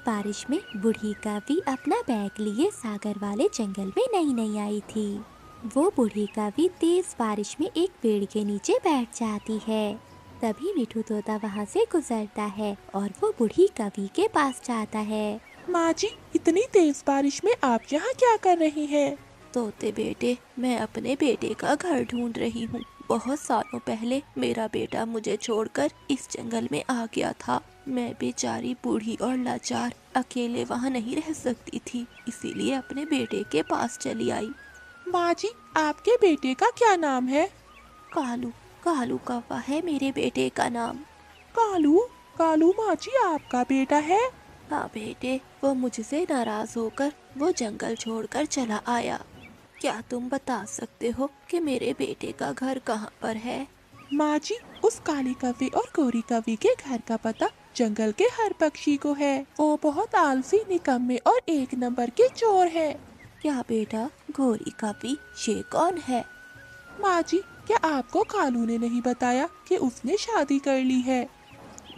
बारिश में बूढ़ी कावी अपना बैग लिए सागर वाले जंगल में नई नई आई थी। वो बूढ़ी कावी तेज बारिश में एक पेड़ के नीचे बैठ जाती है। तभी मिठू तोता वहाँ से गुजरता है और वो बूढ़ी कावी के पास जाता है। माँ जी, इतनी तेज बारिश में आप यहाँ क्या कर रही हैं? तोते बेटे, मैं अपने बेटे का घर ढूंढ रही हूँ। बहुत सालों पहले मेरा बेटा मुझे छोड़कर इस जंगल में आ गया था। मैं बेचारी बूढ़ी और लाचार अकेले वहाँ नहीं रह सकती थी, इसीलिए अपने बेटे के पास चली आई। माँ जी, आपके बेटे का क्या नाम है? कालू। कालू कौवा है मेरे बेटे का नाम। कालू? कालू माँ जी आपका बेटा है? हाँ बेटे, वो मुझसे नाराज होकर वो जंगल छोड़कर चला आया। क्या तुम बता सकते हो कि मेरे बेटे का घर कहाँ पर है? माँ जी, उस काली कौवे और गोरी कौवे के घर का पता जंगल के हर पक्षी को है। वो बहुत आलसी, निकम्मे और एक नंबर के चोर है। क्या बेटा, गोरी कौवी ये कौन है? माँ जी, क्या आपको कालू ने नहीं बताया कि उसने शादी कर ली है?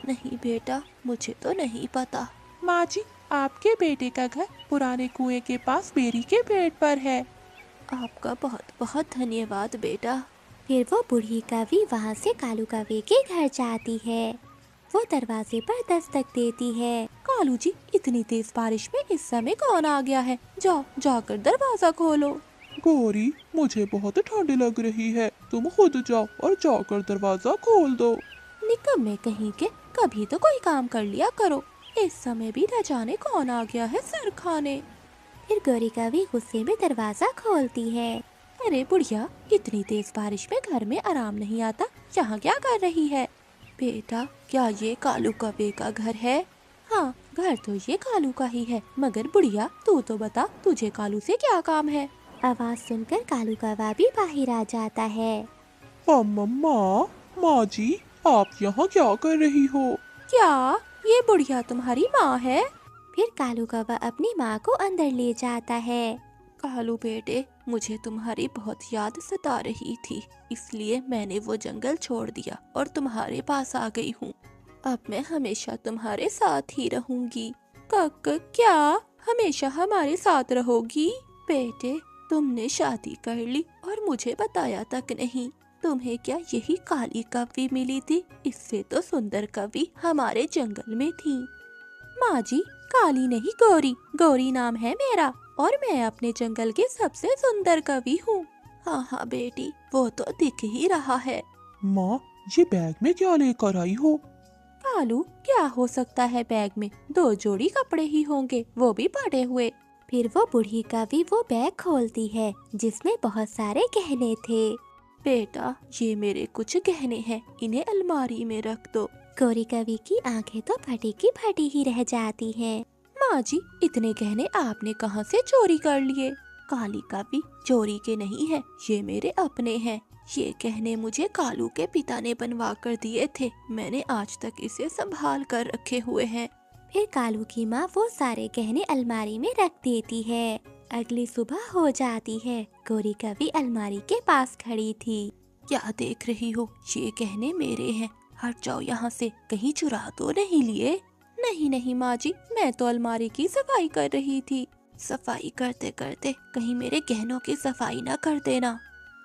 नहीं बेटा, मुझे तो नहीं पता। माँ जी, आपके बेटे का घर पुराने कुएं के पास बेरी के पेड़ पर है। आपका बहुत बहुत धन्यवाद बेटा। फिर वो बूढ़ी कावी वहाँ से कालू कावे के घर जाती है। वो दरवाजे पर दस्तक देती है। कालू जी, इतनी तेज बारिश में इस समय कौन आ गया है? जाओ, जाकर दरवाजा खोलो। गोरी, मुझे बहुत ठंड लग रही है, तुम खुद जाओ और जाकर दरवाजा खोल दो। निकम्मे कहीं के, कभी तो कोई काम कर लिया करो। इस समय भी न जाने कौन आ गया है सर खाने। फिर गोरी कावी गुस्से में दरवाजा खोलती है। अरे बुढ़िया, इतनी तेज बारिश में घर में आराम नहीं आता, यहाँ क्या कर रही है? बेटा, क्या ये कालू कौवे का घर है? हाँ, घर तो ये कालू का ही है, मगर बुढ़िया तू तो बता, तुझे कालू से क्या काम है? आवाज सुनकर कालू कौवा भी बाहर आ जाता है। माँ, माँ जी, आप यहाँ क्या कर रही हो? क्या ये बुढ़िया तुम्हारी माँ है? फिर कालू कौवा अपनी माँ को अंदर ले जाता है। कालू बेटे, मुझे तुम्हारी बहुत याद सता रही थी, इसलिए मैंने वो जंगल छोड़ दिया और तुम्हारे पास आ गई हूँ। अब मैं हमेशा तुम्हारे साथ ही रहूंगी। क्या हमेशा हमारे साथ रहोगी? बेटे, तुमने शादी कर ली और मुझे बताया तक नहीं। तुम्हें क्या यही काली कौवी मिली थी? इससे तो सुंदर कौवी हमारे जंगल में थी। माँ जी, काली नहीं, गोरी। गोरी नाम है मेरा और मैं अपने जंगल के सबसे सुंदर कवि हूँ। हाँ हाँ बेटी, वो तो दिख ही रहा है। माँ, ये बैग में क्या लेकर आई हो? कालू, क्या हो सकता है बैग में? 2 जोड़ी कपड़े ही होंगे, वो भी पड़े हुए। फिर वो बूढ़ी कावी वो बैग खोलती है जिसमें बहुत सारे गहने थे। बेटा, ये मेरे कुछ गहने हैं, इन्हें अलमारी में रख दो। गोरी कवि की आंखें तो फटी की फटी ही रह जाती हैं। माँ जी, इतने गहने आपने कहाँ से चोरी कर लिए? काली कवि चोरी के नहीं है, ये मेरे अपने हैं। ये गहने मुझे कालू के पिता ने बनवा कर दिए थे, मैंने आज तक इसे संभाल कर रखे हुए हैं। फिर कालू की माँ वो सारे गहने अलमारी में रख देती है। अगली सुबह हो जाती है। गोरी कवि अलमारी के पास खड़ी थी। क्या देख रही हो? ये गहने मेरे हैं, हट जाओ यहाँ से, कहीं चुरा तो नहीं लिए? नहीं नहीं माँ जी, मैं तो अलमारी की सफाई कर रही थी। सफाई करते करते कहीं मेरे गहनों की सफाई न कर देना।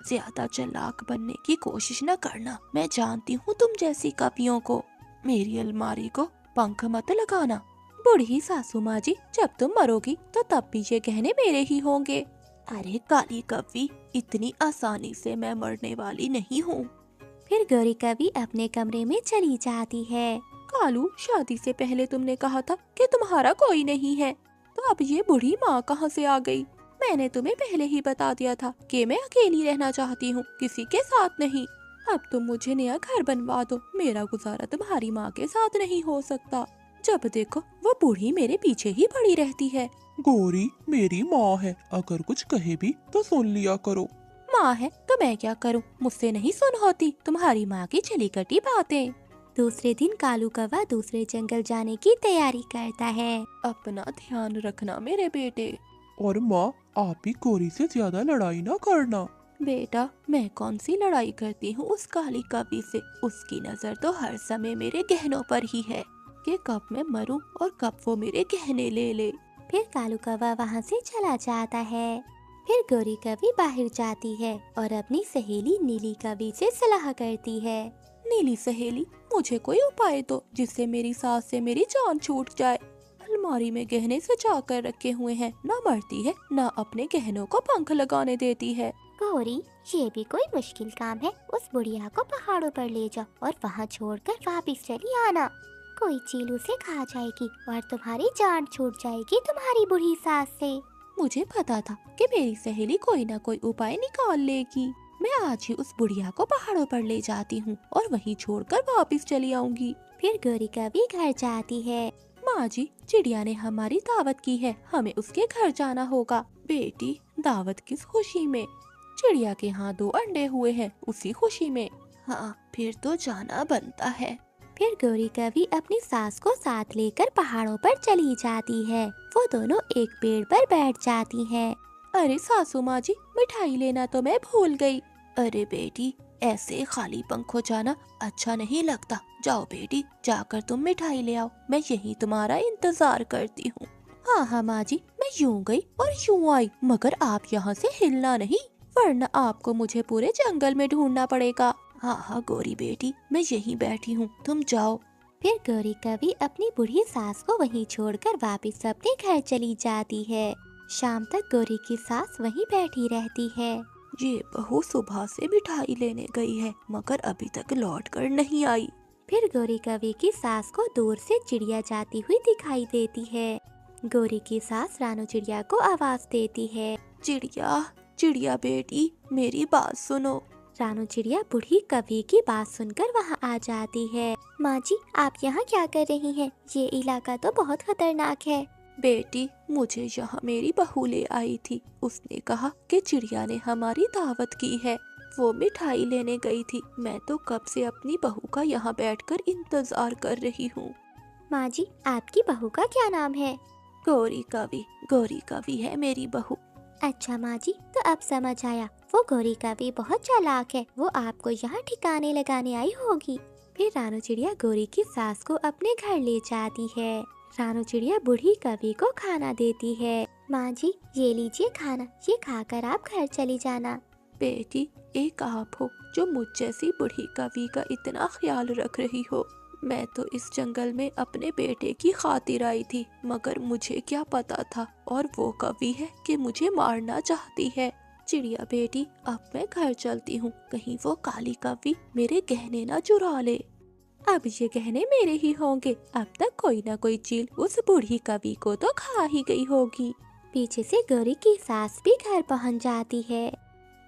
ज्यादा चालाक बनने की कोशिश न करना, मैं जानती हूँ तुम जैसी कवियों को। मेरी अलमारी को पंख मत लगाना। बूढ़ी सासू माँ जी, जब तुम मरोगी तो तब भी ये गहने मेरे ही होंगे। अरे काली कवि, इतनी आसानी से मैं मरने वाली नहीं हूँ। फिर गोरी कवि अपने कमरे में चली जाती है। कालू, शादी से पहले तुमने कहा था कि तुम्हारा कोई नहीं है, तो अब ये बूढ़ी माँ कहाँ से आ गई? मैंने तुम्हें पहले ही बता दिया था कि मैं अकेली रहना चाहती हूँ, किसी के साथ नहीं। अब तुम मुझे नया घर बनवा दो, मेरा गुजारा तुम्हारी माँ के साथ नहीं हो सकता। जब देखो वो बूढ़ी मेरे पीछे ही पड़ी रहती है। गोरी मेरी माँ है, अगर कुछ कहे भी तो सुन लिया करो। माँ है तो मैं क्या करूँ, मुझसे नहीं सुन होती तुम्हारी माँ की चली कटी बातें। दूसरे दिन कालू कौवा दूसरे जंगल जाने की तैयारी करता है। अपना ध्यान रखना मेरे बेटे। और माँ, आप भी गोरी से ज्यादा लड़ाई ना करना। बेटा, मैं कौन सी लड़ाई करती हूँ उस काली कवि से? उसकी नजर तो हर समय मेरे गहनों पर ही है। कि कब मैं मरूं और कब वो मेरे गहने ले ले। फिर कालू कौवा वहाँ से चला जाता है। फिर गौरी कौवी बाहर जाती है और अपनी सहेली नीली कौवी से सलाह करती है। नीली सहेली, मुझे कोई उपाय दो जिससे मेरी सास से मेरी जान छूट जाए। अलमारी में गहने सजा कर रखे हुए हैं, ना मरती है ना अपने गहनों को पंख लगाने देती है। गौरी, ये भी कोई मुश्किल काम है। उस बुढ़िया को पहाड़ों पर ले जाओ और वहाँ छोड़कर वापस चली आना। कोई चील उसे खा जाएगी और तुम्हारी जान छूट जाएगी तुम्हारी बुढ़ी सास से। मुझे पता था कि मेरी सहेली कोई ना कोई उपाय निकाल लेगी। मैं आज ही उस बुढ़िया को पहाड़ों पर ले जाती हूँ और वहीं छोड़कर वापस चली आऊंगी। फिर गौरी कौवी घर जाती है। माँ जी, चिड़िया ने हमारी दावत की है, हमें उसके घर जाना होगा। बेटी, दावत किस खुशी में? चिड़िया के यहाँ 2 अंडे हुए हैं, उसी खुशी में। हाँ, फिर तो जाना बनता है। फिर गौरी कौवी अपनी सास को साथ लेकर पहाड़ों पर चली जाती है। वो दोनों एक पेड़ पर बैठ जाती हैं। अरे सासू माँ जी, मिठाई लेना तो मैं भूल गई। अरे बेटी, ऐसे खाली पंखों जाना अच्छा नहीं लगता। जाओ बेटी, जाकर तुम मिठाई ले आओ, मैं यहीं तुम्हारा इंतजार करती हूँ। हाँ हाँ माँ जी, मैं यूं गई और यूं आई, मगर आप यहाँ से हिलना नहीं, वरना आपको मुझे पूरे जंगल में ढूंढना पड़ेगा। हाँ हाँ गौरी बेटी, मैं यहीं बैठी हूँ, तुम जाओ। फिर गौरी कौवी अपनी बूढ़ी सास को वहीं छोड़कर वापस अपने घर चली जाती है। शाम तक गौरी की सास वहीं बैठी रहती है। ये बहू सुबह से मिठाई लेने गई है, मगर अभी तक लौट कर नहीं आई। फिर गौरी कौवी की सास को दूर से चिड़िया जाती हुई दिखाई देती है। गौरी की सास रानू चिड़िया को आवाज देती है। चिड़िया, चिड़िया बेटी, मेरी बात सुनो। रानू चिड़िया बूढ़ी कौवी की बात सुनकर वहाँ आ जाती है। माँ जी, आप यहाँ क्या कर रही हैं? ये इलाका तो बहुत खतरनाक है। बेटी, मुझे यहाँ मेरी बहू ले आई थी। उसने कहा कि चिड़िया ने हमारी दावत की है, वो मिठाई लेने गई थी। मैं तो कब से अपनी बहू का यहाँ बैठकर इंतजार कर रही हूँ। माँ जी, आपकी बहू का क्या नाम है? गौरी कौवी, गौरी कौवी है मेरी बहू। अच्छा माँ जी, तो अब समझ आया। वो गौरी कौवी बहुत चालाक है, वो आपको यहाँ ठिकाने लगाने आई होगी। फिर रानू चिड़िया गौरी की सास को अपने घर ले जाती है। रानू चिड़िया बूढ़ी कौवी को खाना देती है। माँ जी, ये लीजिए खाना, ये खाकर आप घर चली जाना। बेटी, एक आप हो जो मुझ जैसी बूढ़ी कौवी का इतना ख्याल रख रही हो। मैं तो इस जंगल में अपने बेटे की खातिर आई थी, मगर मुझे क्या पता था और वो कौवी है कि मुझे मारना चाहती है। चिड़िया बेटी, अब मैं घर चलती हूँ, कहीं वो काली कौवी मेरे गहने न चुरा ले। अब ये गहने मेरे ही होंगे। अब तक कोई ना कोई चील उस बूढ़ी कौवी को तो खा ही गई होगी। पीछे से गौरी की सास भी घर पहुँच जाती है।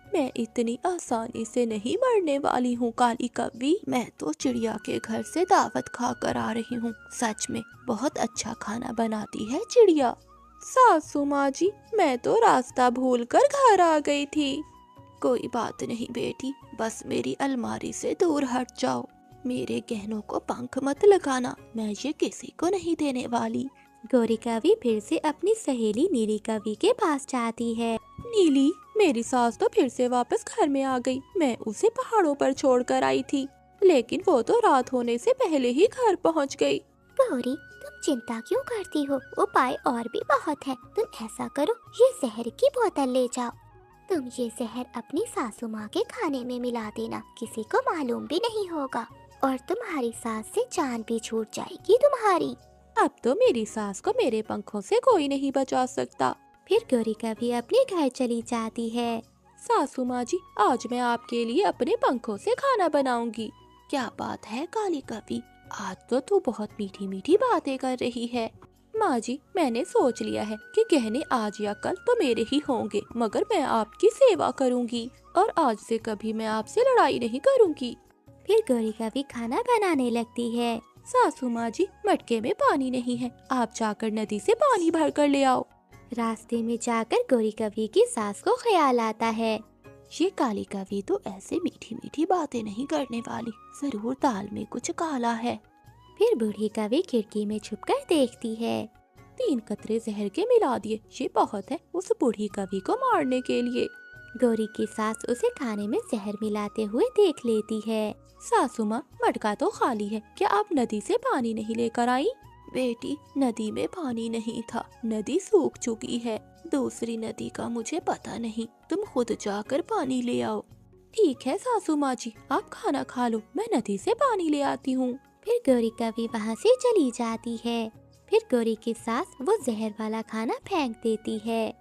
मैं इतनी आसानी से नहीं मरने वाली हूँ काली कौवी। मैं तो चिड़िया के घर से दावत खा कर आ रही हूँ। सच में बहुत अच्छा खाना बनाती है चिड़िया। सासू माँ जी, मैं तो रास्ता भूलकर घर आ गई थी। कोई बात नहीं बेटी, बस मेरी अलमारी से दूर हट जाओ। मेरे गहनों को पंख मत लगाना, मैं ये किसी को नहीं देने वाली। गौरी कौवी फिर से अपनी सहेली नीली कौवी के पास जाती है। नीली, मेरी सास तो फिर से वापस घर में आ गई। मैं उसे पहाड़ों पर छोड़कर आई थी, लेकिन वो तो रात होने से पहले ही घर पहुंच गई। गौरी, तुम चिंता क्यों करती हो? उपाय और भी बहुत है। तुम ऐसा करो, ये जहर की बोतल ले जाओ। तुम ये जहर अपनी सासू माँ के खाने में मिला देना, किसी को मालूम भी नहीं होगा और तुम्हारी सास से जान भी छूट जाएगी तुम्हारी। अब तो मेरी सास को मेरे पंखों से कोई नहीं बचा सकता। फिर गौरी कौवी अपने घर चली जाती है। सासू माँ जी, आज मैं आपके लिए अपने पंखों से खाना बनाऊंगी। क्या बात है काली कौवी, आज तो तू बहुत मीठी मीठी बातें कर रही है। माँ जी, मैंने सोच लिया है कि गहने आज या कल तो मेरे ही होंगे, मगर मैं आपकी सेवा करूंगी और आज से कभी मैं आपसे लड़ाई नहीं करूंगी। फिर गौरी कौवी खाना बनाने लगती है। सासू माँ जी, मटके में पानी नहीं है, आप जाकर नदी से पानी भर कर ले आओ। रास्ते में जाकर गौरी कौवी की सास को ख्याल आता है, ये काली कौवी तो ऐसे मीठी मीठी बातें नहीं करने वाली, जरूर दाल में कुछ काला है। फिर बूढ़ी कौवी खिड़की में छुपकर देखती है। 3 कतरे जहर के मिला दिए, ये बहुत है उस बूढ़ी कौवी को मारने के लिए। गौरी की सास उसे खाने में जहर मिलाते हुए देख लेती है। सासू माँ, मटका तो खाली है, क्या आप नदी से पानी नहीं लेकर आई? बेटी, नदी में पानी नहीं था, नदी सूख चुकी है। दूसरी नदी का मुझे पता नहीं, तुम खुद जाकर पानी ले आओ। ठीक है सासू माँ जी, आप खाना खा लो, मैं नदी से पानी ले आती हूँ। फिर गौरी कभी वहाँ से चली जाती है। फिर गौरी की सास वो जहर वाला खाना फेंक देती है।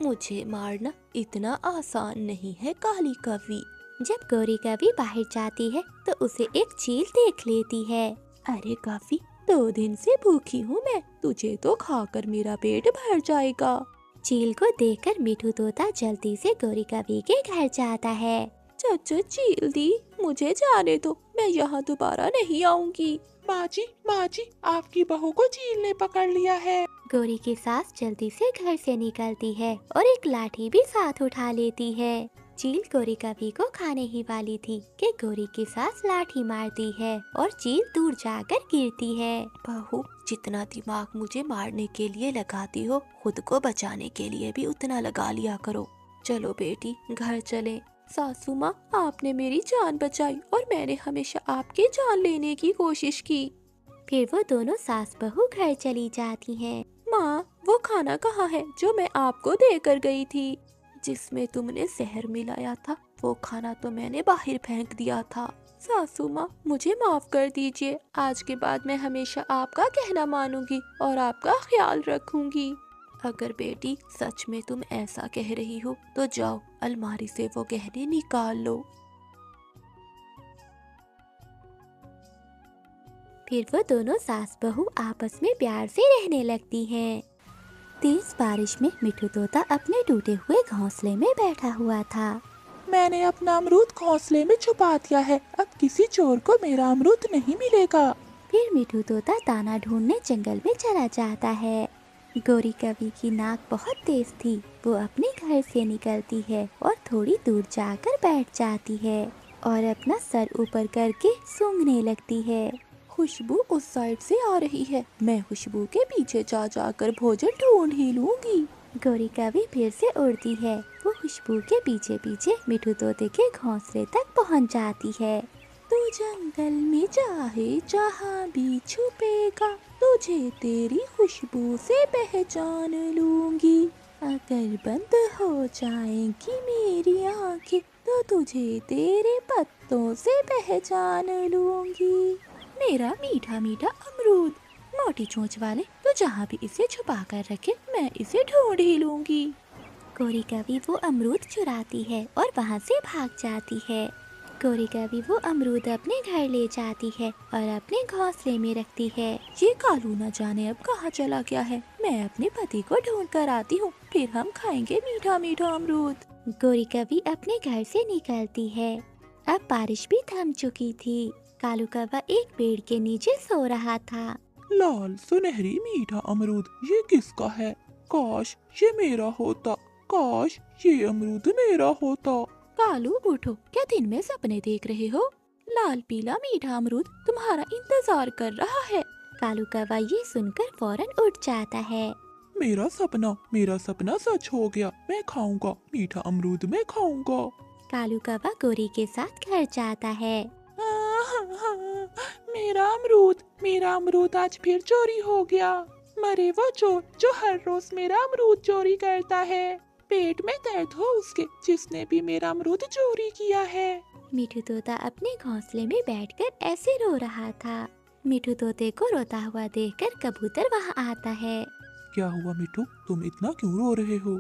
मुझे मारना इतना आसान नहीं है काली कवि। जब गौरी कभी बाहर जाती है तो उसे एक चील देख लेती है। अरे कवि, 2 दिन से भूखी हूँ मैं, तुझे तो खाकर मेरा पेट भर जाएगा। चील को देखकर मिठू तोता जल्दी से गौरी कभी के घर जाता है। चाचा चील दी, मुझे जाने दो, मैं यहाँ दोबारा नहीं आऊंगी। माँ जी, आपकी बहू को चील ने पकड़ लिया है। गौरी की सास जल्दी से घर से निकलती है और एक लाठी भी साथ उठा लेती है। चील गौरी कभी को खाने ही वाली थी कि गौरी की सास लाठी मारती है और चील दूर जाकर गिरती है। बहू, जितना दिमाग मुझे मारने के लिए लगाती हो, खुद को बचाने के लिए भी उतना लगा लिया करो। चलो बेटी, घर चले। सासू माँ, आपने मेरी जान बचाई और मैंने हमेशा आपकी जान लेने की कोशिश की। फिर वो दोनों सास बहू घर चली जाती हैं। माँ, वो खाना कहाँ है जो मैं आपको देकर गई थी? जिसमें तुमने जहर मिलाया था, वो खाना तो मैंने बाहर फेंक दिया था। सासू माँ, मुझे माफ कर दीजिए, आज के बाद मैं हमेशा आपका कहना मानूंगी और आपका ख्याल रखूंगी। अगर बेटी सच में तुम ऐसा कह रही हो तो जाओ, अलमारी से वो गहने निकाल लो। फिर वो दोनों सास बहू आपस में प्यार से रहने लगती हैं। तेज बारिश में मिठू तोता अपने टूटे हुए घोंसले में बैठा हुआ था। मैंने अपना अमरूद घोंसले में छुपा दिया है, अब किसी चोर को मेरा अमरूद नहीं मिलेगा। फिर मिठू तोता दाना ढूंढने जंगल में चला जाता है। गौरी कवि की नाक बहुत तेज थी। वो अपने घर से निकलती है और थोड़ी दूर जाकर बैठ जाती है और अपना सर ऊपर करके सूंघने लगती है। खुशबू उस साइड से आ रही है, मैं खुशबू के पीछे जा जाकर भोजन ढूंढ ही लूंगी। गौरी कवि फिर से उड़ती है। वो खुशबू के पीछे पीछे मिठू तोते के घोंसले तक पहुंच जाती है। तू जंगल में चाहे जहाँ भी छुपेगा, तुझे तेरी खुशबू से पहचान लूंगी। अगर बंद हो जाएंगी मेरी आंखें, तो तुझे तेरे पत्तों से पहचान लूंगी। मेरा मीठा मीठा अमरूद, मोटी चोंच वाले, तो जहाँ भी इसे छुपा कर रखे, मैं इसे ढूंढ ही लूंगी। गौरी कवि वो अमरूद चुराती है और वहाँ से भाग जाती है। गौरी कवि वो अमरूद अपने घर ले जाती है और अपने घोंसले में रखती है। ये कालू न जाने अब कहाँ चला गया है, मैं अपने पति को ढूंढ कर आती हूँ, फिर हम खाएंगे मीठा मीठा अमरूद। गौरी कवि अपने घर से निकलती है। अब बारिश भी थम चुकी थी। कालू कौवा एक पेड़ के नीचे सो रहा था। लाल सुनहरी मीठा अमरूद, ये किसका है? काश ये मेरा होता, काश ये अमरूद मेरा होता। कालू उठो, क्या दिन में सपने देख रहे हो? लाल पीला मीठा अमरूद तुम्हारा इंतजार कर रहा है। कालू कौवा ये सुनकर फौरन उठ जाता है। मेरा सपना सच हो गया, मैं खाऊंगा मीठा अमरूद, मैं खाऊंगा। कालू कौवा गौरी के साथ घर जाता है। मेरा अमरूद आज फिर चोरी हो गया। मरे वो चोर जो हर रोज मेरा अमरूद चोरी करता है। पेट में दर्द हो उसके जिसने भी मेरा अमरूद चोरी किया है। मिठू तोता अपने घोंसले में बैठकर ऐसे रो रहा था। मिठू तोते को रोता हुआ देखकर कबूतर वहाँ आता है। क्या हुआ मिठू, तुम इतना क्यों रो रहे हो?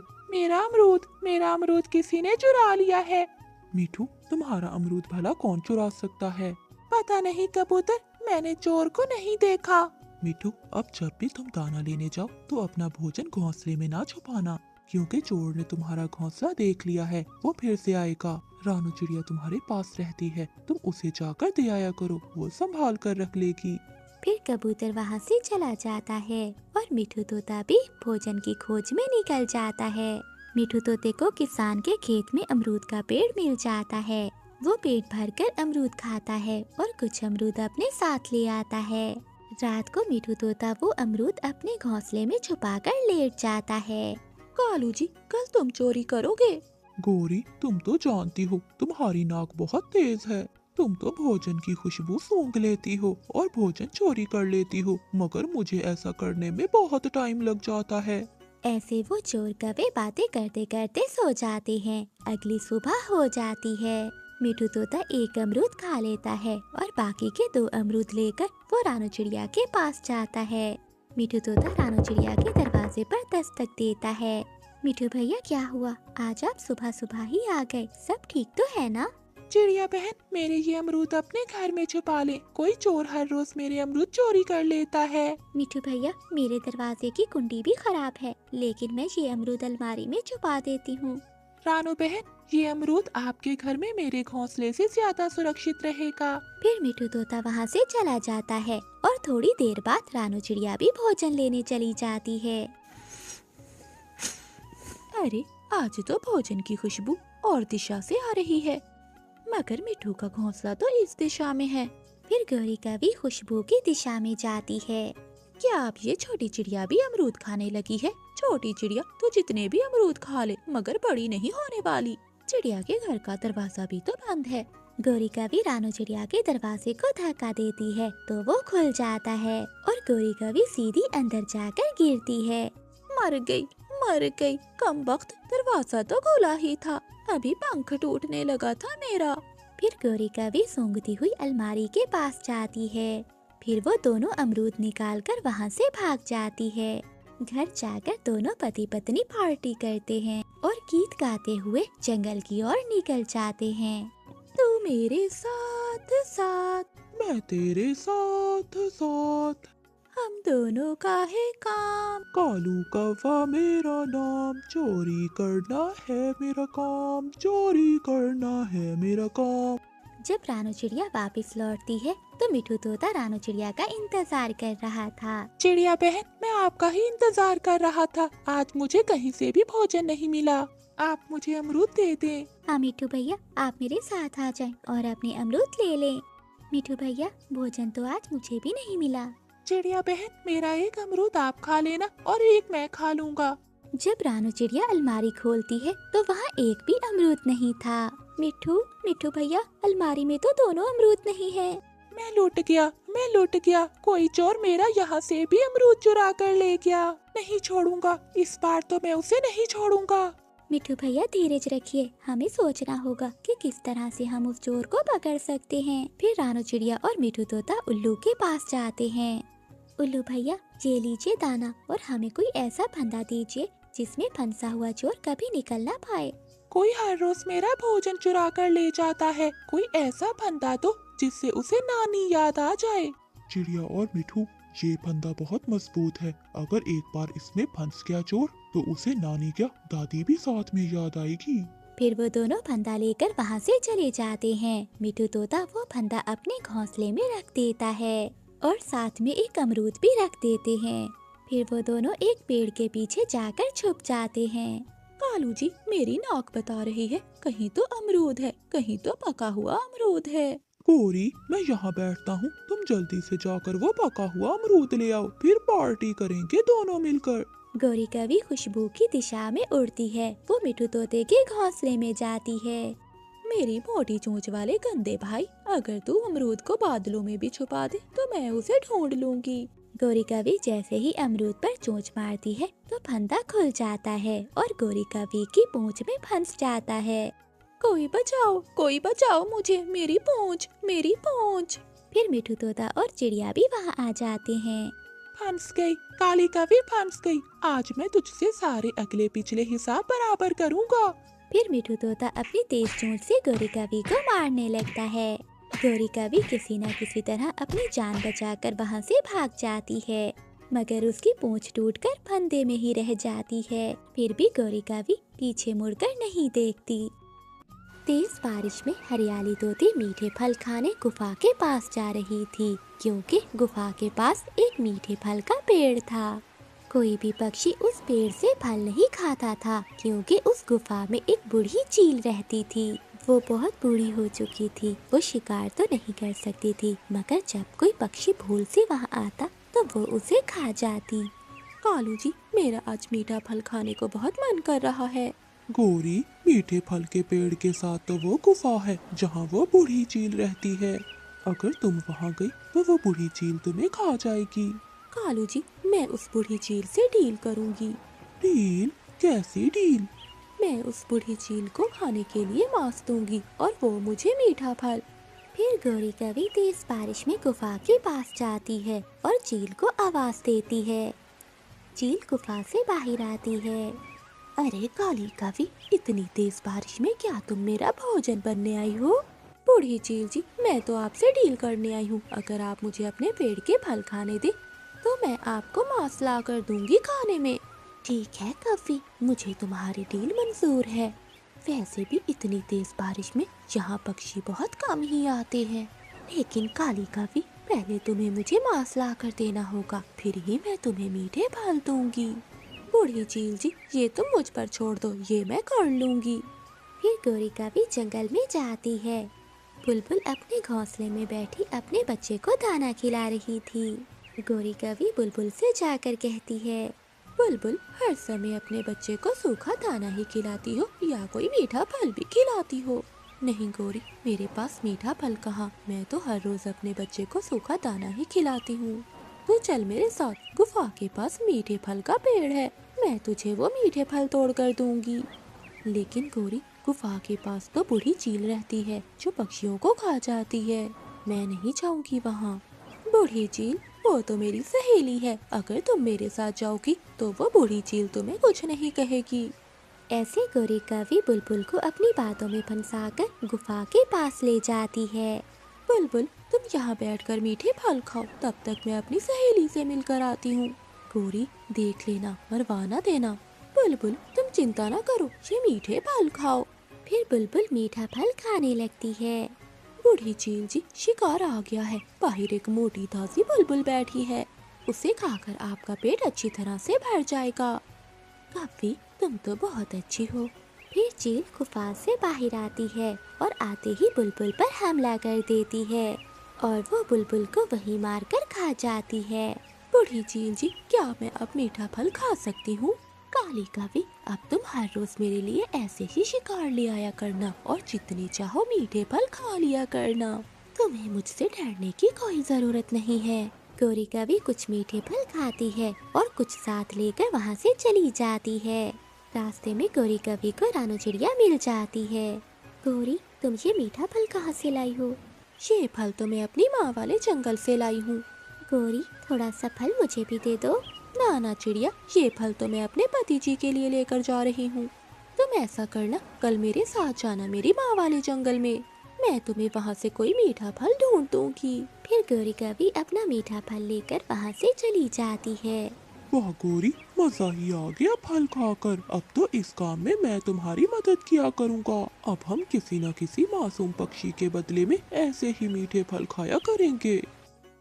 मेरा अमरूद किसी ने चुरा लिया है। मिठू, तुम्हारा अमरूद भला कौन चुरा सकता है? पता नहीं कबूतर, मैंने चोर को नहीं देखा। मिठू, अब जब भी तुम दाना लेने जाओ तो अपना भोजन घोंसले में ना छुपाना, क्योंकि चोर ने तुम्हारा घोंसला देख लिया है, वो फिर से आएगा। रानू चिड़िया तुम्हारे पास रहती है, तुम उसे जाकर दे आया करो, वो संभाल कर रख लेगी। फिर कबूतर वहाँ से चला जाता है और मिठू तोता भी भोजन की खोज में निकल जाता है। मिठू तोते को किसान के खेत में अमरूद का पेड़ मिल जाता है। वो पेट भरकर अमरूद खाता है और कुछ अमरूद अपने साथ ले आता है। रात को मिठू तोता वो अमरूद अपने घोंसले में छुपाकर लेट जाता है। कालू जी, कल तुम चोरी करोगे? गौरी, तुम तो जानती हो तुम्हारी नाक बहुत तेज है। तुम तो भोजन की खुशबू सूंघ लेती हो और भोजन चोरी कर लेती हो, मगर मुझे ऐसा करने में बहुत टाइम लग जाता है। ऐसे वो चोर कौवे बातें करते करते सो जाते हैं। अगली सुबह हो जाती है। मिठू तोता एक अमरूद खा लेता है और बाकी के 2 अमरूद लेकर वो रानू चिड़िया के पास जाता है। मिठू तोता रानू चिड़िया के दरवाजे पर दस्तक देता है। मिठू भैया, क्या हुआ? आज आप सुबह सुबह ही आ गए, सब ठीक तो है ना? चिड़िया बहन, मेरे ये अमरूद अपने घर में छुपा ले, कोई चोर हर रोज मेरे अमरूद चोरी कर लेता है। मिठू भैया, मेरे दरवाजे की कुंडी भी खराब है, लेकिन मैं ये अमरूद अलमारी में छुपा देती हूँ। रानू बहन, ये अमरूद आपके घर में मेरे घोंसले से ज्यादा सुरक्षित रहेगा। फिर मिठू तोता वहाँ से चला जाता है और थोड़ी देर बाद रानू चिड़िया भी भोजन लेने चली जाती है। अरे, आज तो भोजन की खुशबू और दिशा से आ रही है, मगर मिठू का घोंसला तो इस दिशा में है। फिर गौरी कभी खुशबू की दिशा में जाती है। क्या अब ये छोटी चिड़िया भी अमरूद खाने लगी है? छोटी चिड़िया तो जितने भी अमरूद खा ले, मगर बड़ी नहीं होने वाली। चिड़िया के घर का दरवाजा भी तो बंद है। गौरी कभी रानू चिड़िया के दरवाजे को धक्का देती है तो वो खुल जाता है और गौरी कभी सीधी अंदर जाकर गिरती है। मर गई, कम वक्त दरवाजा तो खुला ही था, अभी पंख टूटने लगा था मेरा। फिर गौरी कभी सूंघती हुई अलमारी के पास जाती है। फिर वो दोनों अमरूद निकालकर वहाँ से भाग जाती है। घर जाकर दोनों पति पत्नी पार्टी करते हैं और गीत गाते हुए जंगल की ओर निकल जाते हैं। तू मेरे साथ साथ, मैं तेरे साथ साथ, हम दोनों का है काम। कालू कौवा मेरा नाम, चोरी करना है मेरा काम, चोरी करना है मेरा काम। जब रानू चिड़िया वापस लौटती है तो मिठू तोता रानू चिड़िया का इंतजार कर रहा था। चिड़िया बहन, मैं आपका ही इंतजार कर रहा था, आज मुझे कहीं से भी भोजन नहीं मिला, आप मुझे अमरूद दे दें। हाँ मिठू भैया, आप मेरे साथ आ जाएं और अपने अमरूद ले लें। मिठू भैया, भोजन तो आज मुझे भी नहीं मिला। चिड़िया बहन, मेरा एक अमरूद आप खा लेना और एक मैं खा लूँगा। जब रानू चिड़िया अलमारी खोलती है तो वहाँ एक भी अमरूद नहीं था। मिठू भैया, अलमारी में तो दोनों अमरूद नहीं है। मैं लूट गया, कोई चोर मेरा यहाँ से भी अमरूद चुरा कर ले गया, नहीं छोड़ूंगा, इस बार तो मैं उसे नहीं छोड़ूंगा। मिठू भैया, धीरज रखिए, हमें सोचना होगा कि किस तरह से हम उस चोर को पकड़ सकते हैं। फिर रानू चिड़िया और मिठू तोता उल्लू के पास जाते हैं। उल्लू भैया, ये लीजिए दाना और हमें कोई ऐसा फंदा दीजिए जिसमें फंसा हुआ चोर कभी निकल ना पाए। कोई हर रोज मेरा भोजन चुरा कर ले जाता है, कोई ऐसा फंदा दो जिससे उसे नानी याद आ जाए। चिड़िया और मिठू, ये फंदा बहुत मजबूत है, अगर एक बार इसमें फंस गया चोर तो उसे नानी क्या दादी भी साथ में याद आएगी। फिर वो दोनों फंदा लेकर वहाँ से चले जाते हैं। मिठू तोता वो फंदा अपने घोंसले में रख देता है और साथ में एक अमरूद भी रख देते हैं। फिर वो दोनों एक पेड़ के पीछे जाकर छुप जाते हैं। कालू जी, मेरी नाक बता रही है, कहीं तो अमरूद है, कहीं तो पका हुआ अमरूद है। गौरी, मैं यहाँ बैठता हूँ, तुम जल्दी से जाकर वो पका हुआ अमरूद ले आओ, फिर पार्टी करेंगे दोनों मिलकर। गौरी कभी खुशबू की दिशा में उड़ती है, वो मिठू तोते के घोंसले में जाती है। मेरी मोटी चोंच वाले गंदे भाई, अगर तू अमरूद को बादलों में भी छुपा दे तो मैं उसे ढूंढ लूंगी। गौरी कभी जैसे ही अमरूद पर चोंच मारती है तो फंदा खुल जाता है और गौरी कभी की पूंछ में फंस जाता है। कोई बचाओ मुझे, मेरी पूंछ। फिर मिठू तोता और चिड़िया भी वहाँ आ जाते हैं। फंस गई, काली कभी फंस गई, आज मैं तुझसे सारे अगले पिछले हिसाब बराबर करूँगा। फिर मिठू तोता अपनी तेज चोंच से गौरी कभी को मारने लगता है। गौरी कभी किसी न किसी तरह अपनी जान बचाकर वहाँ से भाग जाती है, मगर उसकी पूंछ टूटकर फंदे में ही रह जाती है। फिर भी गौरी कभी पीछे मुड़कर नहीं देखती। तेज बारिश में हरियाली तोती मीठे फल खाने गुफा के पास जा रही थी, क्योंकि गुफा के पास एक मीठे फल का पेड़ था। कोई भी पक्षी उस पेड़ से फल नहीं खाता था, क्योंकि उस गुफा में एक बूढ़ी चील रहती थी। वो बहुत बूढ़ी हो चुकी थी, वो शिकार तो नहीं कर सकती थी, मगर जब कोई पक्षी भूल से वहाँ आता तो वो उसे खा जाती। कालू जी, मेरा आज मीठा फल खाने को बहुत मन कर रहा है। गौरी, मीठे फल के पेड़ के साथ तो वो गुफा है जहाँ वो बूढ़ी चील रहती है। अगर तुम वहाँ गई तो वो बूढ़ी चील तुम्हें खा जाएगी। कालू जी, मैं उस बूढ़ी चील से डील करूंगी। डील? कैसी डील? मैं उस बूढ़ी चील को खाने के लिए मांस दूंगी और वो मुझे मीठा फल। फिर गौरी कवि तेज बारिश में गुफा के पास जाती है और चील को आवाज देती है। चील गुफा से बाहर आती है। अरे काली कवि, इतनी तेज बारिश में क्या तुम मेरा भोजन बनने आई हो? बूढ़ी चील जी, मैं तो आपसे डील करने आई हूँ। अगर आप मुझे अपने पेड़ के फल खाने दे तो मैं आपको मांस ला कर दूंगी खाने में। ठीक है कवि, मुझे तुम्हारी डील मंजूर है। वैसे भी इतनी तेज बारिश में यहाँ पक्षी बहुत कम ही आते हैं। लेकिन काली कवि, पहले तुम्हें मुझे मांस ला कर देना होगा, फिर ही मैं तुम्हें मीठे फल दूंगी। बूढ़ी चील जी, ये तुम मुझ पर छोड़ दो, ये मैं कर लूंगी। फिर गौरी कवि जंगल में जाती है। बुलबुल अपने घोंसले में बैठी अपने बच्चे को दाना खिला रही थी। गौरी कवि बुलबुल से जाकर कहती है, बुलबुल, हर समय अपने बच्चे को सूखा दाना ही खिलाती हो या कोई मीठा फल भी खिलाती हो? नहीं गौरी, मेरे पास मीठा फल कहाँ, मैं तो हर रोज अपने बच्चे को सूखा दाना ही खिलाती हूँ। तू चल मेरे साथ, गुफा के पास मीठे फल का पेड़ है, मैं तुझे वो मीठे फल तोड़ कर दूंगी। लेकिन गौरी, गुफा के पास तो बूढ़ी चील रहती है जो पक्षियों को खा जाती है, मैं नहीं जाऊंगी वहाँ। बूढ़ी चील, वो तो मेरी सहेली है, अगर तुम मेरे साथ जाओगी तो वो बूढ़ी चील तुम्हें कुछ नहीं कहेगी। ऐसे गौरी कवि बुलबुल को अपनी बातों में फंसाकर गुफा के पास ले जाती है। बुलबुल, तुम यहाँ बैठकर मीठे फल खाओ, तब तक मैं अपनी सहेली से मिलकर आती हूँ। गौरी, देख लेना, मरवा ना देना। बुलबुल, तुम चिंता ना करो, ये मीठे फल खाओ। फिर बुलबुल मीठा फल खाने लगती है। बूढ़ी चील जी, शिकार आ गया है, बाहर एक मोटी ताजी बुलबुल बैठी है, उसे खाकर आपका पेट अच्छी तरह से भर जाएगा। कवि, तुम तो बहुत अच्छी हो। फिर चील गुफा से बाहर आती है और आते ही बुलबुल पर हमला कर देती है और वो बुलबुल को वहीं मारकर खा जाती है। बूढ़ी चील जी, क्या मैं अब मीठा फल खा सकती हूँ? काली कवि, अब तुम हर रोज मेरे लिए ऐसे ही शिकार ले आया करना और जितनी चाहो मीठे फल खा लिया करना। तुम्हें मुझसे डरने की कोई जरूरत नहीं है। गौरी कवि कुछ मीठे फल खाती है और कुछ साथ लेकर वहाँ से चली जाती है। रास्ते में गौरी कवि को रानू चिड़िया मिल जाती है। गौरी, तुम ये मीठा फल कहाँ से लाई हो? ये फल तो मैं अपनी माँ वाले जंगल से लाई हूँ। गौरी, थोड़ा सा फल मुझे भी दे दो। ना चिड़िया, ये फल तो मैं अपने पति जी के लिए लेकर जा रही हूँ। तुम ऐसा करना, कल मेरे साथ जाना मेरी माँ वाले जंगल में, मैं तुम्हें वहाँ से कोई मीठा फल ढूंढ दूंगी। फिर गौरी कवि अपना मीठा फल लेकर वहाँ से चली जाती है। वाह गौरी, मजा ही आ गया फल खाकर। अब तो इस काम में मैं तुम्हारी मदद किया करूँगा। अब हम किसी न किसी मासूम पक्षी के बदले में ऐसे ही मीठे फल खाया करेंगे।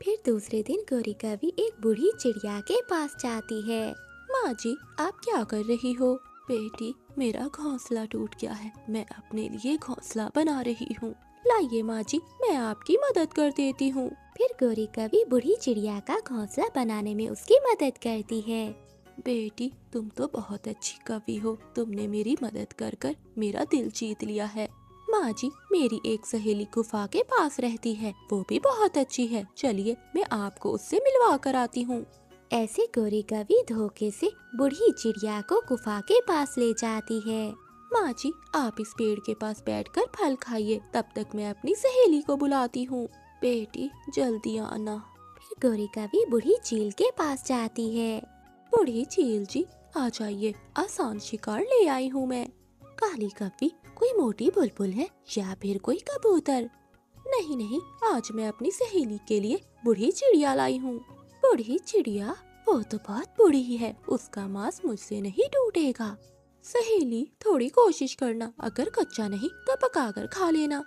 फिर दूसरे दिन गौरी कवि एक बूढ़ी चिड़िया के पास जाती है। माँ जी, आप क्या कर रही हो? बेटी, मेरा घोंसला टूट गया है, मैं अपने लिए घोंसला बना रही हूँ। लाइए माँ जी, मैं आपकी मदद कर देती हूँ। फिर गौरी कवि बूढ़ी चिड़िया का घोंसला बनाने में उसकी मदद करती है। बेटी, तुम तो बहुत अच्छी कवि हो, तुमने मेरी मदद कर कर मेरा दिल जीत लिया है। माँ जी, मेरी एक सहेली गुफा के पास रहती है, वो भी बहुत अच्छी है, चलिए मैं आपको उससे मिलवा कर आती हूँ। ऐसे गौरी कवि धोखे से बूढ़ी चिड़िया को गुफा के पास ले जाती है। माँ जी, आप इस पेड़ के पास बैठकर फल खाइए, तब तक मैं अपनी सहेली को बुलाती हूँ। बेटी, जल्दी आना। फिर गौरी कवि बूढ़ी चील के पास जाती है। बूढ़ी चील जी, आ जाइए, आसान शिकार ले आई हूँ मैं। काली कवि, कोई मोटी बुलबुल है या फिर कोई कबूतर? नहीं, आज मैं अपनी सहेली के लिए बूढ़ी चिड़िया लाई हूँ। बूढ़ी चिड़िया? वो तो बहुत बूढ़ी है, उसका मांस मुझसे नहीं टूटेगा। सहेली, थोड़ी कोशिश करना, अगर कच्चा नहीं तो पकाकर खा लेना।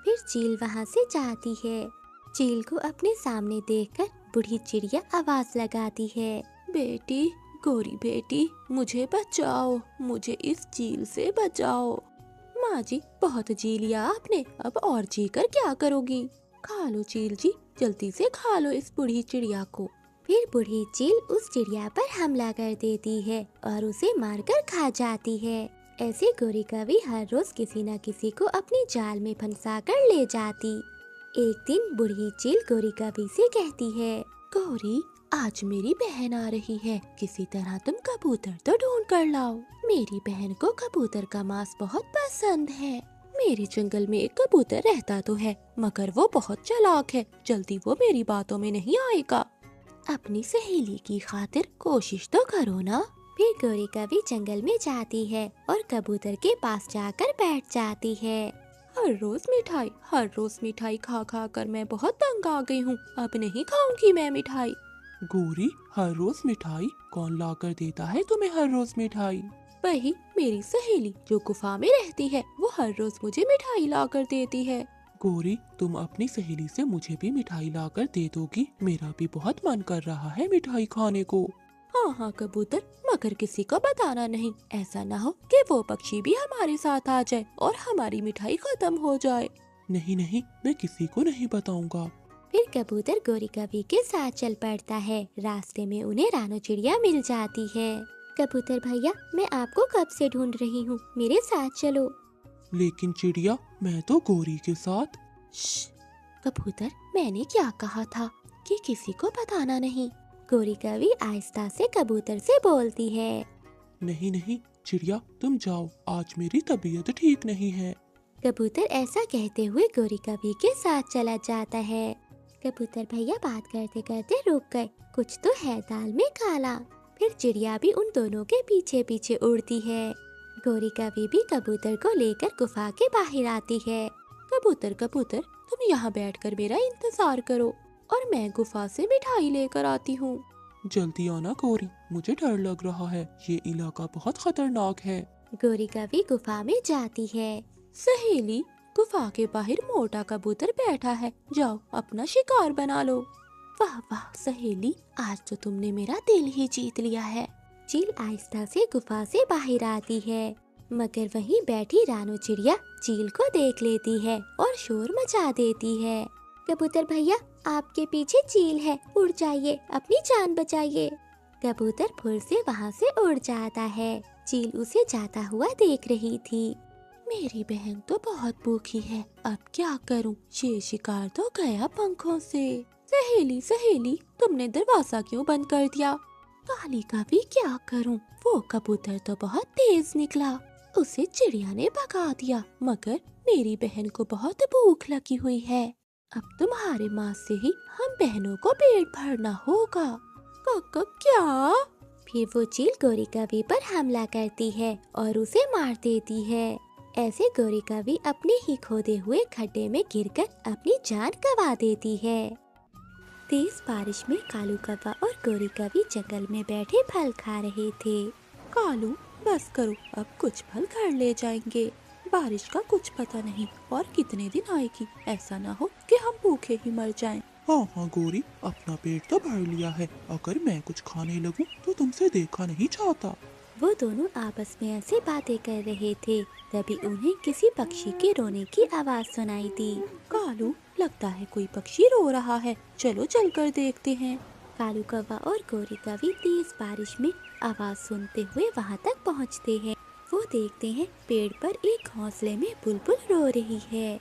फिर चील वहाँ से जाती है। चील को अपने सामने देखकर बूढ़ी चिड़िया आवाज लगाती है। बेटी, गौरी बेटी, मुझे बचाओ, मुझे इस चील से बचाओ। माँ जी, बहुत जी लिया आपने, अब और जी कर क्या करोगी? खा लो चील जी, जल्दी से खा लो इस बूढ़ी चिड़िया को। फिर बूढ़ी चील उस चिड़िया पर हमला कर देती है और उसे मारकर खा जाती है। ऐसे गोरी कवि हर रोज किसी न किसी को अपनी जाल में फंसा कर ले जाती। एक दिन बूढ़ी चील गोरी कवि से कहती है, गौरी, आज मेरी बहन आ रही है, किसी तरह तुम कबूतर तो ढूंढ कर लाओ। मेरी बहन को कबूतर का मांस बहुत पसंद है। मेरे जंगल में एक कबूतर रहता तो है, मगर वो बहुत चालाक है, जल्दी वो मेरी बातों में नहीं आएगा। अपनी सहेली की खातिर कोशिश तो करो ना। फिर गोरी कवि जंगल में जाती है और कबूतर के पास जाकर बैठ जाती है। हर रोज मिठाई खा खा कर मैं बहुत तंग आ गई हूँ, अब नहीं खाऊंगी मैं मिठाई। गोरी, हर रोज मिठाई कौन ला कर देता है तुम्हें हर रोज मिठाई? वही मेरी सहेली जो गुफा में रहती है, वो हर रोज मुझे मिठाई ला कर देती है। गोरी, तुम अपनी सहेली से मुझे भी मिठाई ला कर दे दोगी? मेरा भी बहुत मन कर रहा है मिठाई खाने को। हाँ कबूतर, मगर किसी को बताना नहीं, ऐसा ना हो कि वो पक्षी भी हमारे साथ आ जाए और हमारी मिठाई खत्म हो जाए। नहीं नहीं, मैं किसी को नहीं बताऊंगा। फिर कबूतर गोरी कवि के साथ चल पड़ता है। रास्ते में उन्हें रानो चिड़िया मिल जाती है। कबूतर भैया, मैं आपको कब से ढूंढ रही हूँ, मेरे साथ चलो। लेकिन चिड़िया, मैं तो गोरी के साथ। कबूतर, मैंने क्या कहा था कि किसी को बताना नहीं। गोरी कवि आहिस्ता से कबूतर से बोलती है। नहीं नहीं चिड़िया, तुम जाओ, आज मेरी तबीयत ठीक नहीं है। कबूतर ऐसा कहते हुए गोरी कवि के साथ चला जाता है। कबूतर भैया बात करते करते रुक गए, कुछ तो है दाल में काला। फिर चिड़िया भी उन दोनों के पीछे पीछे उड़ती है। गोरी कवि भी कबूतर को लेकर गुफा के बाहर आती है। कबूतर, तुम यहाँ बैठकर मेरा इंतजार करो और मैं गुफा से मिठाई लेकर आती हूँ। जल्दी आना गोरी, मुझे डर लग रहा है, ये इलाका बहुत खतरनाक है। गोरी कवि गुफा में जाती है। सहेली, गुफा के बाहर मोटा कबूतर बैठा है, जाओ अपना शिकार बना लो। वाह वाह सहेली, आज तो तुमने मेरा दिल ही जीत लिया है। चील आहिस्ता से गुफा से बाहर आती है, मगर वहीं बैठी रानो चिड़िया चील को देख लेती है और शोर मचा देती है। कबूतर भैया, आपके पीछे चील है, उड़ जाइए, अपनी जान बचाइए। कबूतर फुर से वहाँ से उड़ जाता है। चील उसे जाता हुआ देख रही थी। मेरी बहन तो बहुत भूखी है, अब क्या करूं? ये शिकार तो गया पंखों से। सहेली, तुमने दरवाजा क्यों बंद कर दिया? काली कवि, क्या करूं? वो कबूतर तो बहुत तेज निकला, उसे चिड़िया ने भगा दिया, मगर मेरी बहन को बहुत भूख लगी हुई है। अब तुम्हारे मांस से ही हम बहनों को पेट भरना होगा। क्या? फिर वो चील गोरी कवि पर हमला करती है और उसे मार देती है। ऐसे गोरी कवि अपने ही खोदे हुए खड्डे में गिरकर अपनी जान गंवा देती है। तेज बारिश में कालू कौवा और गोरी कवि जंगल में बैठे फल खा रहे थे। कालू, बस करो, अब कुछ फल घर ले जाएंगे। बारिश का कुछ पता नहीं और कितने दिन आएगी, ऐसा ना हो कि हम भूखे ही मर जाएं। हाँ गोरी, अपना पेट तो भर लिया है, अगर मैं कुछ खाने लगूं तो तुमसे देखा नहीं चाहता। वो दोनों आपस में ऐसे बातें कर रहे थे, तभी उन्हें किसी पक्षी के रोने की आवाज सुनाई दी। कालू, लगता है कोई पक्षी रो रहा है, चलो चलकर देखते हैं। कालू कौवा और गोरी कवि तेज बारिश में आवाज सुनते हुए वहाँ तक पहुँचते हैं। वो देखते हैं पेड़ पर एक घोंसले में बुलबुल रो रही है।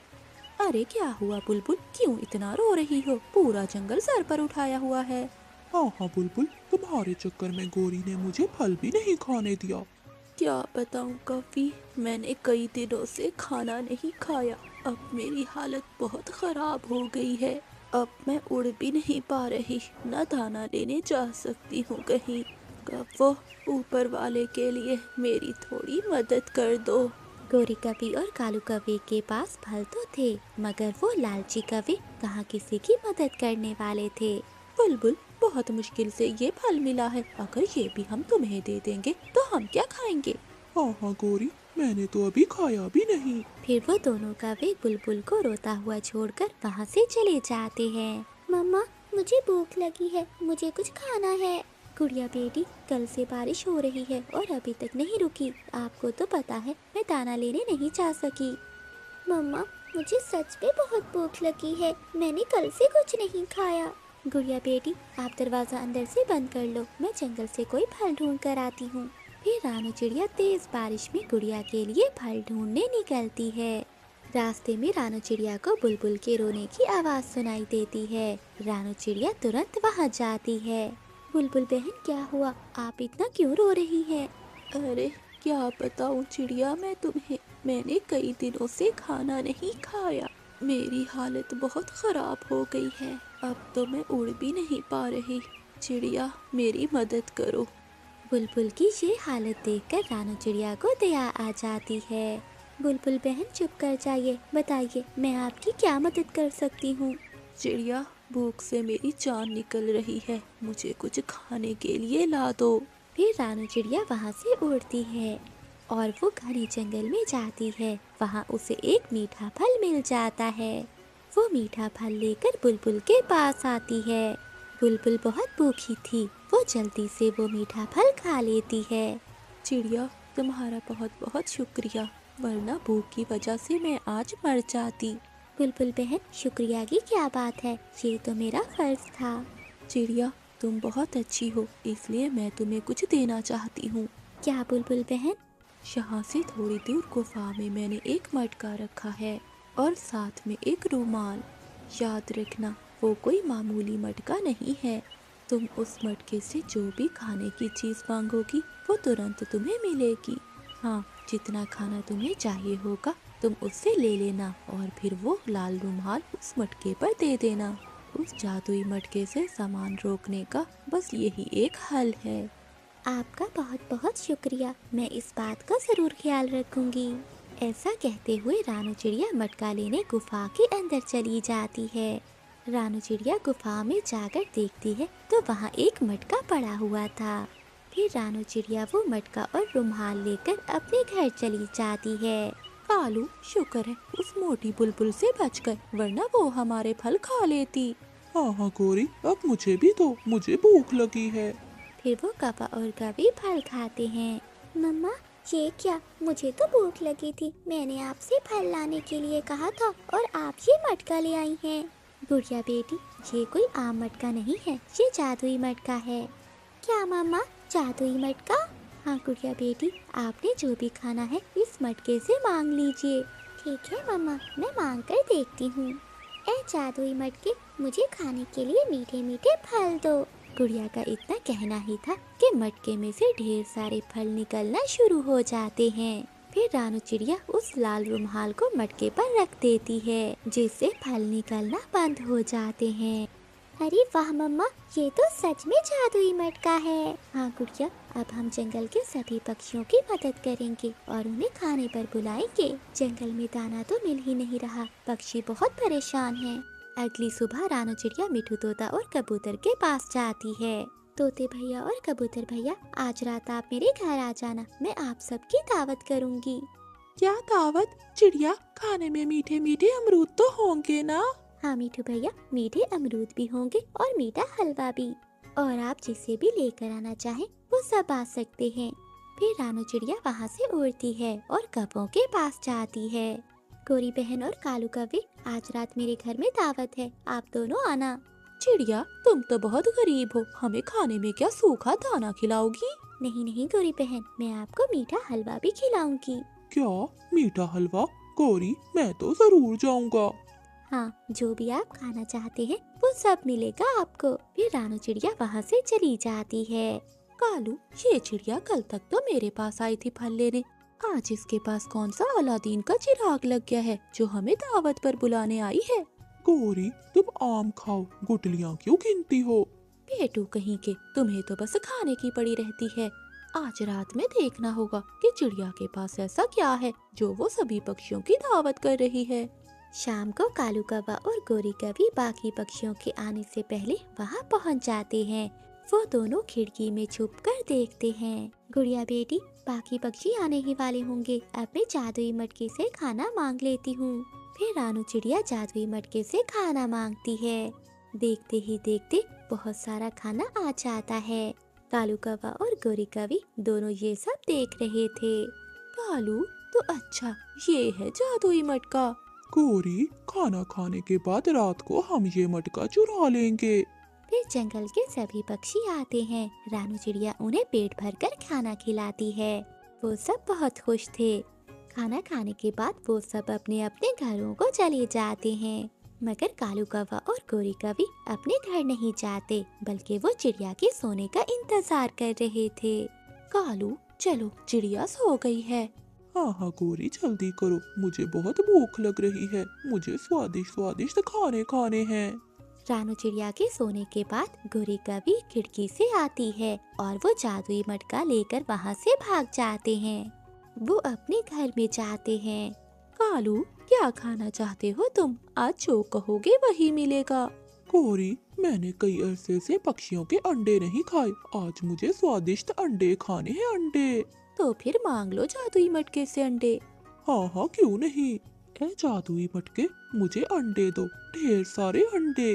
अरे क्या हुआ बुलबुल, क्यों इतना रो रही हो? पूरा जंगल सर पर उठाया हुआ है। हाँ बुलबुल, तुम्हारे चक्कर में गोरी ने मुझे फल भी नहीं खाने दिया। क्या बताऊं कवि, मैंने कई दिनों से खाना नहीं खाया, अब मेरी हालत बहुत खराब हो गई है। अब मैं उड़ भी नहीं पा रही, न दाना लेने जा सकती हूँ कहीं। कव्वो, ऊपर वाले के लिए मेरी थोड़ी मदद कर दो। गोरी कवि और कालू कवि के पास फल तो थे, मगर वो लालची कवि कहाँ किसी की मदद करने वाले थे। बुलबुल, बहुत मुश्किल से ये फल मिला है, अगर ये भी हम तुम्हें दे देंगे तो हम क्या खाएंगे? हाँ गोरी, मैंने तो अभी खाया भी नहीं। फिर वो दोनों कवि बुलबुल को रोता हुआ छोड़कर वहाँ से चले जाते हैं। मम्मा, मुझे भूख लगी है, मुझे कुछ खाना है। गुड़िया बेटी, कल से बारिश हो रही है और अभी तक नहीं रुकी, आपको तो पता है मैं दाना लेने नहीं जा सकी। मम्मा, मुझे सच में बहुत भूख लगी है, मैंने कल से कुछ नहीं खाया। गुड़िया बेटी, आप दरवाजा अंदर से बंद कर लो, मैं जंगल से कोई फल ढूंढ कर आती हूँ। फिर रानू चिड़िया तेज बारिश में गुड़िया के लिए फल ढूंढने निकलती है। रास्ते में रानू चिड़िया को बुलबुल के रोने की आवाज़ सुनाई देती है। रानू चिड़िया तुरंत वहाँ जाती है। बुलबुल बहन, क्या हुआ? आप इतना क्यों रो रही हैं? अरे क्या बताऊँ चिड़िया मैं तुम्हें, मैंने कई दिनों से खाना नहीं खाया। मेरी हालत बहुत खराब हो गई है, अब तो मैं उड़ भी नहीं पा रही। चिड़िया मेरी मदद करो। बुलबुल की ये हालत देखकर रानू चिड़िया को दया आ जाती है। बुलबुल बहन चुप कर जाइए, बताइए मैं आपकी क्या मदद कर सकती हूँ? चिड़िया भूख से मेरी जान निकल रही है, मुझे कुछ खाने के लिए ला दो। फिर रानू चिड़िया वहाँ से उड़ती है और वो घने जंगल में जाती है। वहाँ उसे एक मीठा फल मिल जाता है। वो मीठा फल लेकर बुलबुल के पास आती है। बुलबुल बहुत भूखी थी, वो जल्दी से वो मीठा फल खा लेती है। चिड़िया तुम्हारा बहुत बहुत शुक्रिया, वरना भूख की वजह से मैं आज मर जाती। बुलबुल बहन, शुक्रिया की क्या बात है, ये तो मेरा फर्ज था। चिड़िया तुम बहुत अच्छी हो, इसलिए मैं तुम्हें कुछ देना चाहती हूँ। क्या बुलबुल बहन? यहाँ से थोड़ी दूर गुफा में मैंने एक मटका रखा है और साथ में एक रुमाल। याद रखना वो कोई मामूली मटका नहीं है। तुम उस मटके से जो भी खाने की चीज़ मांगोगी वो तुरंत तुम्हें मिलेगी। हाँ, जितना खाना तुम्हें चाहिए होगा तुम उससे ले लेना और फिर वो लाल रुमाल उस मटके पर दे देना। उस जादुई मटके से सामान रोकने का बस यही एक हल है। आपका बहुत बहुत शुक्रिया, मैं इस बात का जरूर ख्याल रखूंगी। ऐसा कहते हुए रानू चिड़िया मटका लेने गुफा के अंदर चली जाती है। रानू चिड़िया गुफा में जाकर देखती है तो वहाँ एक मटका पड़ा हुआ था। फिर रानू चिड़िया वो मटका और रुमाल लेकर अपने घर चली जाती है। कालू शुक्र है उस मोटी बुलबुल से बच गए, वरना वो हमारे फल खा लेती। हाँ हाँ गौरी, अब मुझे भी दो, मुझे भूख लगी है। फिर वो कौवा और कवि फल खाते हैं। मम्मा, ये क्या? मुझे तो भूख लगी थी, मैंने आपसे फल लाने के लिए कहा था और आप ये मटका ले आई हैं। गुड़िया बेटी, ये कोई आम मटका नहीं है, ये जादुई मटका है। क्या मम्मा, जादुई मटका? हाँ गुड़िया बेटी, आपने जो भी खाना है इस मटके से मांग लीजिए। ठीक है मम्मा, मैं मांग कर देखती हूँ। ए जादुई मटके, मुझे खाने के लिए मीठे मीठे फल दो। गुड़िया का इतना कहना ही था कि मटके में से ढेर सारे फल निकलना शुरू हो जाते हैं। फिर रानू चिड़िया उस लाल रुमाल को मटके पर रख देती है, जिससे फल निकलना बंद हो जाते हैं। अरे वाह मम्मा, ये तो सच में जादुई मटका है। हाँ गुड़िया, अब हम जंगल के सभी पक्षियों की मदद करेंगे और उन्हें खाने पर बुलाएंगे। जंगल में दाना तो मिल ही नहीं रहा, पक्षी बहुत परेशान हैं। अगली सुबह रानू चिड़िया मिठू तोता और कबूतर के पास जाती है। तोते भैया और कबूतर भैया, आज रात आप मेरे घर आ जाना, मैं आप सबकी दावत करूँगी। क्या दावत? चिड़िया, खाने में मीठे मीठे अमरूद तो होंगे ना? हाँ मिठू भैया, मीठे अमरूद भी होंगे और मीठा हलवा भी, और आप जिसे भी लेकर आना चाहें वो सब आ सकते हैं। फिर रानू चिड़िया वहाँ से उड़ती है और कौवों के पास जाती है। गोरी बहन और कालू कौवे, आज रात मेरे घर में दावत है, आप दोनों आना। चिड़िया तुम तो बहुत गरीब हो, हमें खाने में क्या सूखा दाना खिलाओगी? नहीं नहीं गोरी बहन, मैं आपको मीठा हलवा भी खिलाऊंगी। क्या मीठा हलवा? गौरी, मैं तो जरूर जाऊंगा। हाँ, जो भी आप खाना चाहते हैं वो सब मिलेगा आपको। फिर रानू चिड़िया वहाँ से चली जाती है। कालू, ये चिड़िया कल तक तो मेरे पास आई थी फल लेने, आज इसके पास कौन सा अलादीन का चिराग लग गया है जो हमें दावत पर बुलाने आई है? गौरी, तुम आम खाओ, गुटलियाँ क्यों गिनती हो? पेटू कहीं के, तुम्हें तो बस खाने की पड़ी रहती है। आज रात में देखना होगा कि चिड़िया के पास ऐसा क्या है जो वो सभी पक्षियों की दावत कर रही है। शाम को कालू कौवा और गोरी कौवी बाकी पक्षियों के आने से पहले वहाँ पहुँच जाते हैं। वो दोनों खिड़की में छुपकर देखते हैं। गुड़िया बेटी, बाकी पक्षी आने ही वाले होंगे, अब मैं जादुई मटके से खाना मांग लेती हूँ। फिर रानू चिड़िया जादुई मटके से खाना मांगती है। देखते ही देखते बहुत सारा खाना आ जाता है। कालू कौवा और गोरी कौवी दोनों ये सब देख रहे थे। कालू, तो अच्छा ये है जादुई मटका। गौरी, खाना खाने के बाद रात को हम ये मटका चुरा लेंगे। फिर जंगल के सभी पक्षी आते हैं। रानू चिड़िया उन्हें पेट भरकर खाना खिलाती है। वो सब बहुत खुश थे। खाना खाने के बाद वो सब अपने अपने घरों को चले जाते हैं, मगर कालू कौवा और गोरी कौवी अपने घर नहीं जाते, बल्कि वो चिड़िया के सोने का इंतजार कर रहे थे। कालू, चलो, चिड़िया सो गई है। हाँ हाँ गोरी, जल्दी करो, मुझे बहुत भूख लग रही है। मुझे स्वादिष्ट स्वादिष्ट खाने खाने हैं। रानू चिड़िया के सोने के बाद गोरी कौवी खिड़की से आती है और वो जादुई मटका लेकर वहाँ से भाग जाते हैं। वो अपने घर में जाते हैं। कालू, क्या खाना चाहते हो तुम? आज जो कहोगे वही मिलेगा। गोरी, मैंने कई अरसे से पक्षियों के अंडे नहीं खाए। आज मुझे स्वादिष्ट अंडे खाने हैं, अंडे। तो फिर मांग लो जादुई मटके से अंडे। हाँ हाँ, क्यों नहीं। ए जादुई मटके, मुझे अंडे दो, ढेर सारे अंडे।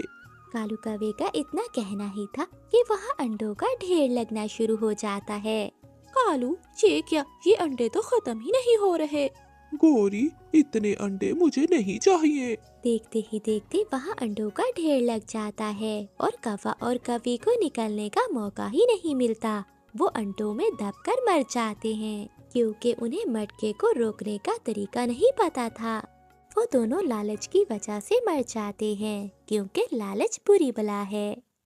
कालू कौवे का इतना कहना ही था कि वहाँ अंडों का ढेर लगना शुरू हो जाता है। कालू, ये क्या? ये अंडे तो खत्म ही नहीं हो रहे। गोरी, इतने अंडे मुझे नहीं चाहिए। देखते ही देखते वहाँ अंडों का ढेर लग जाता है और कौवा और कौवी को निकलने का मौका ही नहीं मिलता। वो अंडों में दबकर मर जाते हैं, क्योंकि उन्हें मटके को रोकने का तरीका नहीं पता था। वो दोनों लालच की वजह से मर जाते हैं, क्योंकि लालच बुरी बला है।